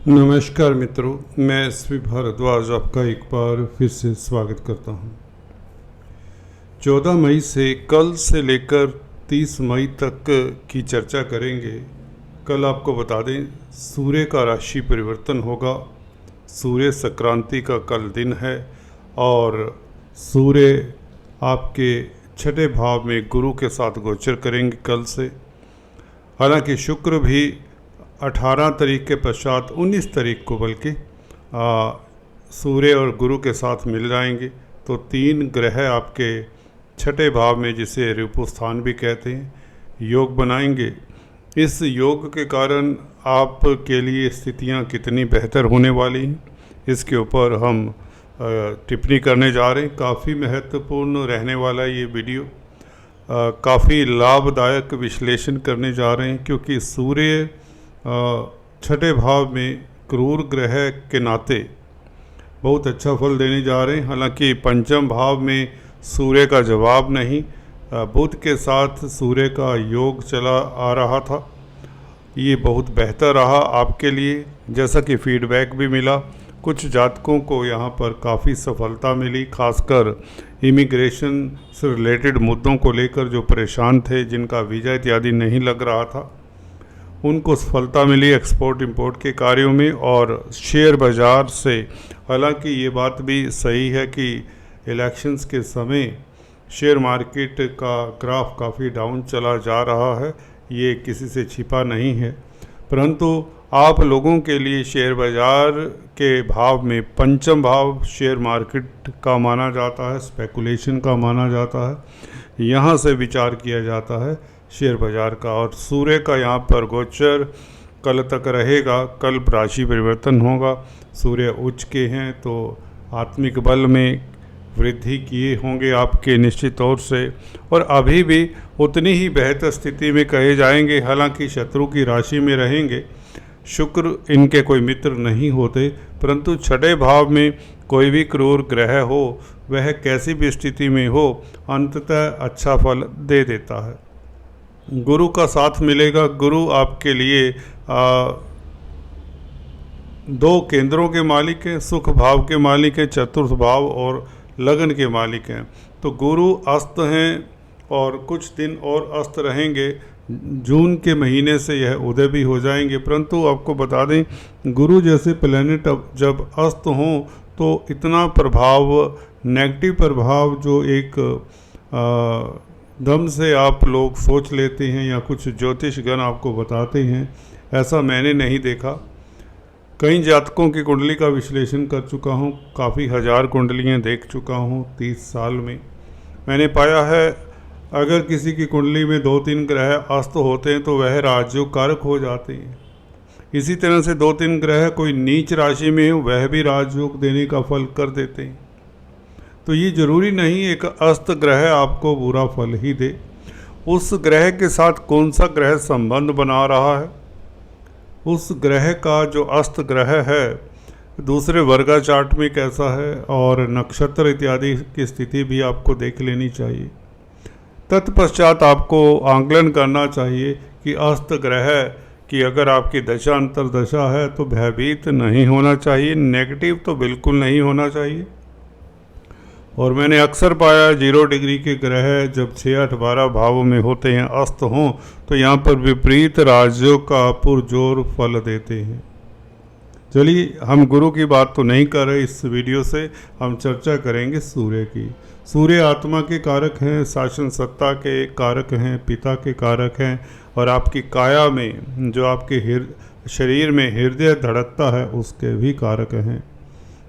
नमस्कार मित्रों, मैं एसपी भारद्वाज आपका एक बार फिर से स्वागत करता हूं। 14 मई से कल से लेकर 30 मई तक की चर्चा करेंगे। कल आपको बता दें, सूर्य का राशि परिवर्तन होगा। सूर्य संक्रांति का कल दिन है और सूर्य आपके छठे भाव में गुरु के साथ गोचर करेंगे कल से। हालांकि शुक्र भी 18 तारीख के पश्चात 19 तारीख को बल्कि सूर्य और गुरु के साथ मिल जाएंगे, तो 3 ग्रह आपके छठे भाव में, जिसे ऋपु स्थान भी कहते हैं, योग बनाएंगे। इस योग के कारण आपके लिए स्थितियां कितनी बेहतर होने वाली हैं, इसके ऊपर हम टिप्पणी करने जा रहे हैं। काफ़ी महत्वपूर्ण रहने वाला ये वीडियो, काफ़ी लाभदायक विश्लेषण करने जा रहे हैं, क्योंकि सूर्य छठे भाव में क्रूर ग्रह के नाते बहुत अच्छा फल देने जा रहे हैं। हालांकि पंचम भाव में सूर्य का जवाब नहीं, बुध के साथ सूर्य का योग चला आ रहा था। ये बहुत बेहतर रहा आपके लिए, जैसा कि फीडबैक भी मिला। कुछ जातकों को यहाँ पर काफ़ी सफलता मिली, खासकर इमिग्रेशन से रिलेटेड मुद्दों को लेकर जो परेशान थे, जिनका वीज़ा इत्यादि नहीं लग रहा था, उनको सफलता मिली एक्सपोर्ट इंपोर्ट के कार्यों में। और शेयर बाज़ार से, हालांकि ये बात भी सही है कि इलेक्शंस के समय शेयर मार्केट का ग्राफ काफ़ी डाउन चला जा रहा है, ये किसी से छिपा नहीं है। परंतु आप लोगों के लिए शेयर बाज़ार के भाव में पंचम भाव शेयर मार्केट का माना जाता है, स्पेकुलेशन का माना जाता है, यहाँ से विचार किया जाता है शेयर बाज़ार का। और सूर्य का यहाँ पर गोचर कल तक रहेगा। कल राशि परिवर्तन होगा। सूर्य उच्च के हैं तो आत्मिक बल में वृद्धि किए होंगे आपके निश्चित तौर से, और अभी भी उतनी ही बेहतर स्थिति में कहे जाएंगे। हालांकि शत्रु की राशि में रहेंगे, शुक्र इनके कोई मित्र नहीं होते, परंतु छठे भाव में कोई भी क्रूर ग्रह हो, वह कैसी भी स्थिति में हो, अंततः अच्छा फल दे देता है। गुरु का साथ मिलेगा। गुरु आपके लिए 2 केंद्रों के मालिक हैं, सुख भाव के मालिक हैं, चतुर्थ भाव और लगन के मालिक हैं। तो गुरु अस्त हैं और कुछ दिन और अस्त रहेंगे। जून के महीने से यह उदय भी हो जाएंगे। परंतु आपको बता दें, गुरु जैसे प्लैनेट जब अस्त हों तो इतना प्रभाव, नेगेटिव प्रभाव जो एक दम से आप लोग सोच लेते हैं या कुछ ज्योतिषगण आपको बताते हैं, ऐसा मैंने नहीं देखा। कई जातकों की कुंडली का विश्लेषण कर चुका हूँ, काफ़ी हज़ार कुंडलियाँ देख चुका हूँ 30 साल में। मैंने पाया है अगर किसी की कुंडली में 2-3 ग्रह अस्त होते हैं तो वह राजयोग कारक हो जाते हैं। इसी तरह से 2-3 ग्रह कोई नीच राशि में हो, वह भी राजयोग देने का फल कर देते हैं। तो ये जरूरी नहीं एक अस्त ग्रह आपको बुरा फल ही दे। उस ग्रह के साथ कौन सा ग्रह संबंध बना रहा है, उस ग्रह का जो अस्त ग्रह है दूसरे वर्गा चार्ट में कैसा है, और नक्षत्र इत्यादि की स्थिति भी आपको देख लेनी चाहिए। तत्पश्चात आपको आंकलन करना चाहिए कि अस्त ग्रह की अगर आपकी दशा अंतर्दशा है तो भयभीत नहीं होना चाहिए, नेगेटिव तो बिल्कुल नहीं होना चाहिए। और मैंने अक्सर पाया 0 डिग्री के ग्रह जब 6, 8, 12 भावों में होते हैं, अस्त हों, तो यहाँ पर विपरीत राजयोग का पुरजोर फल देते हैं। चलिए, हम गुरु की बात तो नहीं कर रहे इस वीडियो से, हम चर्चा करेंगे सूर्य की। सूर्य आत्मा के कारक हैं, शासन सत्ता के कारक हैं, पिता के कारक हैं, और आपकी काया में जो आपके शरीर में हृदय धड़कता है उसके भी कारक हैं।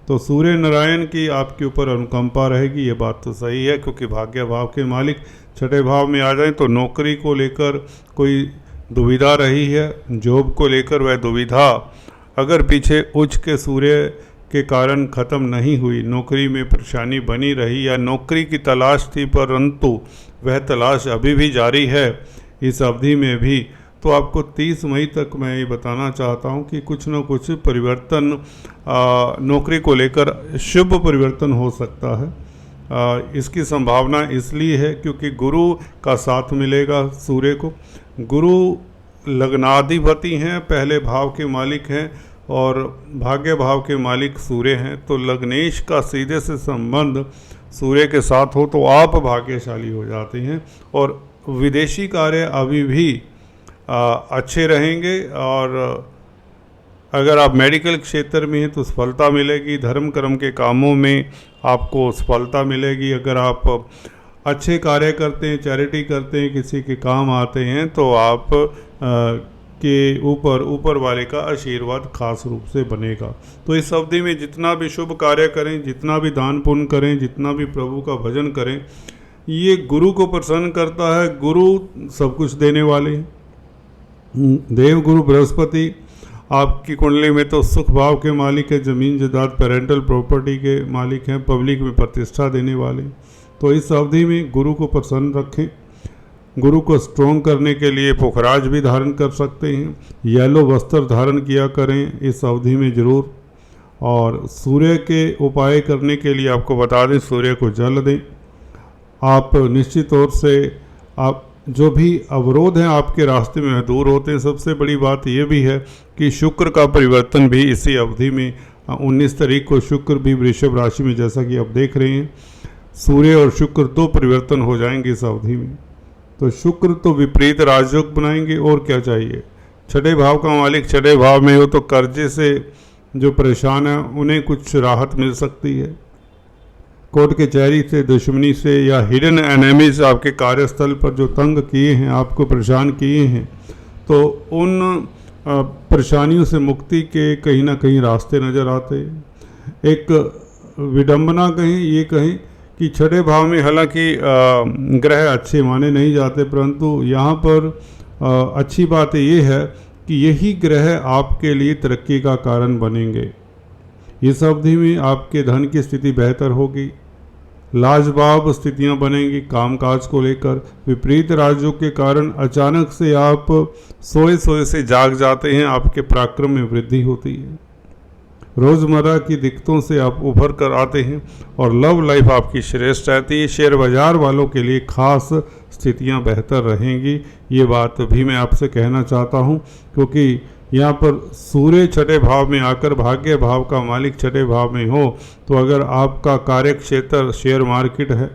तो सूर्य नारायण की आपके ऊपर अनुकंपा रहेगी, ये बात तो सही है, क्योंकि भाग्य भाव के मालिक छठे भाव में आ जाएं तो नौकरी को लेकर कोई दुविधा रही है, जॉब को लेकर वह दुविधा अगर पीछे उच्च के सूर्य के कारण ख़त्म नहीं हुई, नौकरी में परेशानी बनी रही या नौकरी की तलाश थी परंतु वह तलाश अभी भी जारी है इस अवधि में भी, तो आपको 30 मई तक मैं ये बताना चाहता हूँ कि कुछ न कुछ परिवर्तन नौकरी को लेकर शुभ परिवर्तन हो सकता है। इसकी संभावना इसलिए है क्योंकि गुरु का साथ मिलेगा सूर्य को। गुरु लग्नाधिपति हैं, पहले भाव के मालिक हैं और भाग्य भाव के मालिक सूर्य हैं, तो लग्नेश का सीधे से संबंध सूर्य के साथ हो तो आप भाग्यशाली हो जाते हैं। और विदेशी कार्य अभी भी अच्छे रहेंगे। और अगर आप मेडिकल क्षेत्र में हैं तो सफलता मिलेगी। धर्म कर्म के कामों में आपको सफलता मिलेगी। अगर आप अच्छे कार्य करते हैं, चैरिटी करते हैं, किसी के काम आते हैं, तो आप के ऊपर वाले का आशीर्वाद खास रूप से बनेगा। तो इस अवधि में जितना भी शुभ कार्य करें, जितना भी दान पुण्य करें, जितना भी प्रभु का भजन करें, ये गुरु को प्रसन्न करता है। गुरु सब कुछ देने वाले हैं। देव गुरु बृहस्पति आपकी कुंडली में तो सुख भाव के मालिक है, ज़मीन जायदाद पेरेंटल प्रॉपर्टी के मालिक हैं, पब्लिक में प्रतिष्ठा देने वाले। तो इस अवधि में गुरु को प्रसन्न रखें। गुरु को स्ट्रॉन्ग करने के लिए पुखराज भी धारण कर सकते हैं। येलो वस्त्र धारण किया करें इस अवधि में ज़रूर। और सूर्य के उपाय करने के लिए आपको बता दें, सूर्य को जल दें। आप निश्चित तौर से आप जो भी अवरोध हैं आपके रास्ते में दूर होते हैं। सबसे बड़ी बात यह भी है कि शुक्र का परिवर्तन भी इसी अवधि में 19 तारीख को शुक्र भी वृषभ राशि में, जैसा कि आप देख रहे हैं, सूर्य और शुक्र दो परिवर्तन हो जाएंगे इस अवधि में। तो शुक्र तो विपरीत राजयोग बनाएंगे, और क्या चाहिए। छठे भाव का मालिक छठे भाव में हो तो कर्जे से जो परेशान है उन्हें कुछ राहत मिल सकती है। कोर्ट कचहरी से, दुश्मनी से, या हिडन एनेमीज आपके कार्यस्थल पर जो तंग किए हैं, आपको परेशान किए हैं, तो उन परेशानियों से मुक्ति के कहीं ना कहीं रास्ते नज़र आते हैं। एक विडंबना कहीं ये कहीं कि छठे भाव में हालांकि ग्रह अच्छे माने नहीं जाते, परंतु यहाँ पर अच्छी बात ये है कि यही ग्रह आपके लिए तरक्की का कारण बनेंगे। इस अवधि में आपके धन की स्थिति बेहतर होगी, लाजवाब स्थितियां बनेंगी कामकाज को लेकर। विपरीत राजयोग के कारण अचानक से आप सोए से जाग जाते हैं, आपके पराक्रम में वृद्धि होती है। रोज़मर्रा की दिक्कतों से आप उभर कर आते हैं और लव लाइफ आपकी श्रेष्ठ रहती है। शेयर बाजार वालों के लिए खास स्थितियां बेहतर रहेंगी, ये बात भी मैं आपसे कहना चाहता हूं, क्योंकि यहाँ पर सूर्य छठे भाव में आकर भाग्य भाव का मालिक छठे भाव में हो, तो अगर आपका कार्य क्षेत्र शेयर मार्केट है,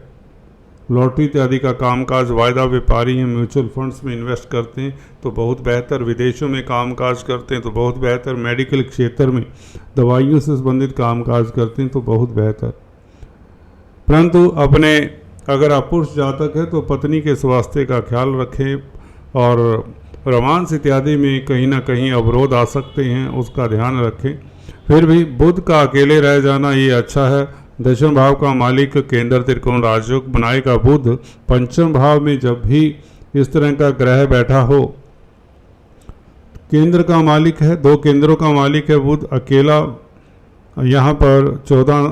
लॉटरी इत्यादि का कामकाज, वायदा व्यापारी हैं, म्यूचुअल फंड्स में इन्वेस्ट करते हैं तो बहुत बेहतर, विदेशों में कामकाज करते हैं तो बहुत बेहतर, मेडिकल क्षेत्र में दवाइयों से संबंधित कामकाज करते हैं तो बहुत बेहतर। परंतु अपने अगर आप पुरुष जातक है तो पत्नी के स्वास्थ्य का ख्याल रखें, और रोमांस इत्यादि में कहीं ना कहीं अवरोध आ सकते हैं, उसका ध्यान रखें। फिर भी बुध का अकेले रह जाना ये अच्छा है। दशम भाव का मालिक केंद्र त्रिकोण राजयोग बनाएगा बुध। पंचम भाव में जब भी इस तरह का ग्रह बैठा हो, केंद्र का मालिक है, दो केंद्रों का मालिक है बुध, अकेला यहाँ पर 14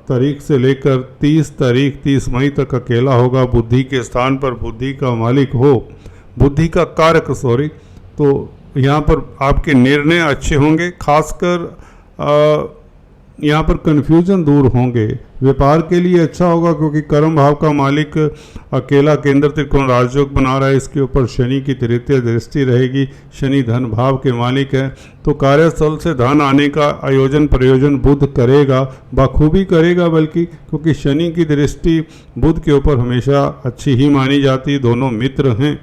तारीख से लेकर 30 मई तक अकेला होगा। बुद्धि के स्थान पर बुद्धि का मालिक हो, बुद्धि का कारक तो यहाँ पर आपके निर्णय अच्छे होंगे। खासकर यहाँ पर कन्फ्यूजन दूर होंगे। व्यापार के लिए अच्छा होगा क्योंकि कर्म भाव का मालिक अकेला केंद्र त्रिकोण राजयोग बना रहा है, इसके ऊपर शनि की तृतीय दृष्टि रहेगी। शनि धन भाव के मालिक है, तो कार्यस्थल से धन आने का आयोजन प्रयोजन बुध करेगा, बखूबी करेगा बल्कि, क्योंकि शनि की दृष्टि बुध के ऊपर हमेशा अच्छी ही मानी जाती है। दोनों मित्र हैं।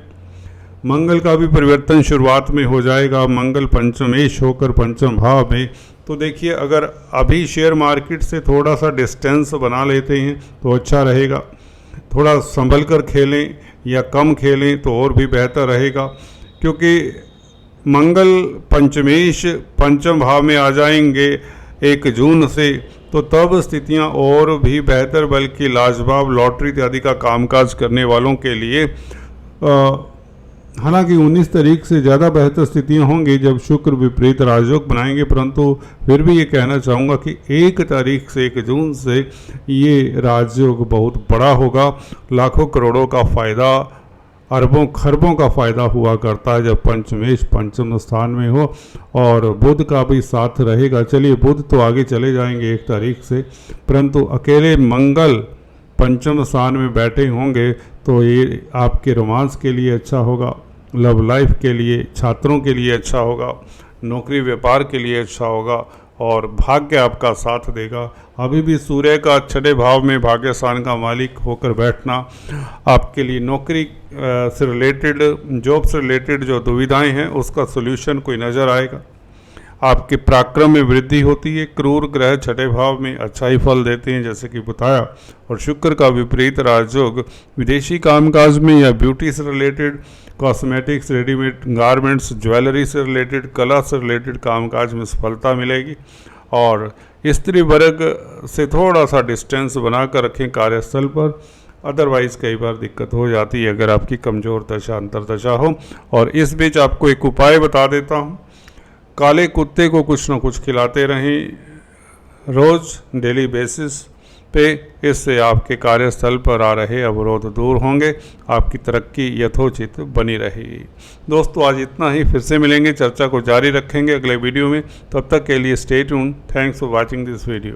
मंगल का भी परिवर्तन शुरुआत में हो जाएगा। मंगल पंचमेश होकर पंचम भाव में, तो देखिए अगर अभी शेयर मार्केट से थोड़ा सा डिस्टेंस बना लेते हैं तो अच्छा रहेगा। थोड़ा संभल कर खेलें या कम खेलें तो और भी बेहतर रहेगा, क्योंकि मंगल पंचमेश पंचम भाव में आ जाएंगे 1 जून से, तो तब स्थितियां और भी बेहतर बल्कि लाजवाब लॉटरी इत्यादि का कामकाज करने वालों के लिए हालांकि 19 तारीख से ज़्यादा बेहतर स्थितियां होंगी जब शुक्र विपरीत राजयोग बनाएंगे, परंतु फिर भी ये कहना चाहूँगा कि 1 तारीख से 1 जून से ये राजयोग बहुत बड़ा होगा। लाखों करोड़ों का फ़ायदा, अरबों खरबों का फ़ायदा हुआ करता है जब पंचमेश पंचम स्थान में हो, और बुध का भी साथ रहेगा। चलिए बुध तो आगे चले जाएंगे 1 तारीख से, परंतु अकेले मंगल पंचम स्थान में बैठे होंगे तो ये आपके रोमांस के लिए अच्छा होगा, लव लाइफ के लिए, छात्रों के लिए अच्छा होगा। नौकरी व्यापार के लिए अच्छा होगा और भाग्य आपका साथ देगा। अभी भी सूर्य का छठे भाव में भाग्यस्थान का मालिक होकर बैठना आपके लिए नौकरी से रिलेटेड, जॉब से रिलेटेड जो दुविधाएं हैं उसका सोल्यूशन कोई नज़र आएगा। आपके पराक्रम में वृद्धि होती है। क्रूर ग्रह छठे भाव में अच्छा ही फल देते हैं जैसे कि बताया। और शुक्र का विपरीत राजयोग विदेशी कामकाज में या ब्यूटी से related, cosmetics, readymade garments, jewellery से रिलेटेड, कला से रिलेटेड कामकाज में सफलता मिलेगी। और स्त्री वर्ग से थोड़ा सा डिस्टेंस बनाकर रखें कार्यस्थल पर, अदरवाइज़ कई बार दिक्कत हो जाती है अगर आपकी कमज़ोर दशा अंतर्दशा हो। और इस बीच आपको एक उपाय बता देता हूँ। काले कुत्ते को कुछ न कुछ खिलाते रहें रोज़ डेली बेसिस पे। इससे आपके कार्यस्थल पर आ रहे अवरोध दूर होंगे, आपकी तरक्की यथोचित बनी रहेगी। दोस्तों आज इतना ही, फिर से मिलेंगे, चर्चा को जारी रखेंगे अगले वीडियो में। तब तक के लिए stay tuned. Thanks for watching this video.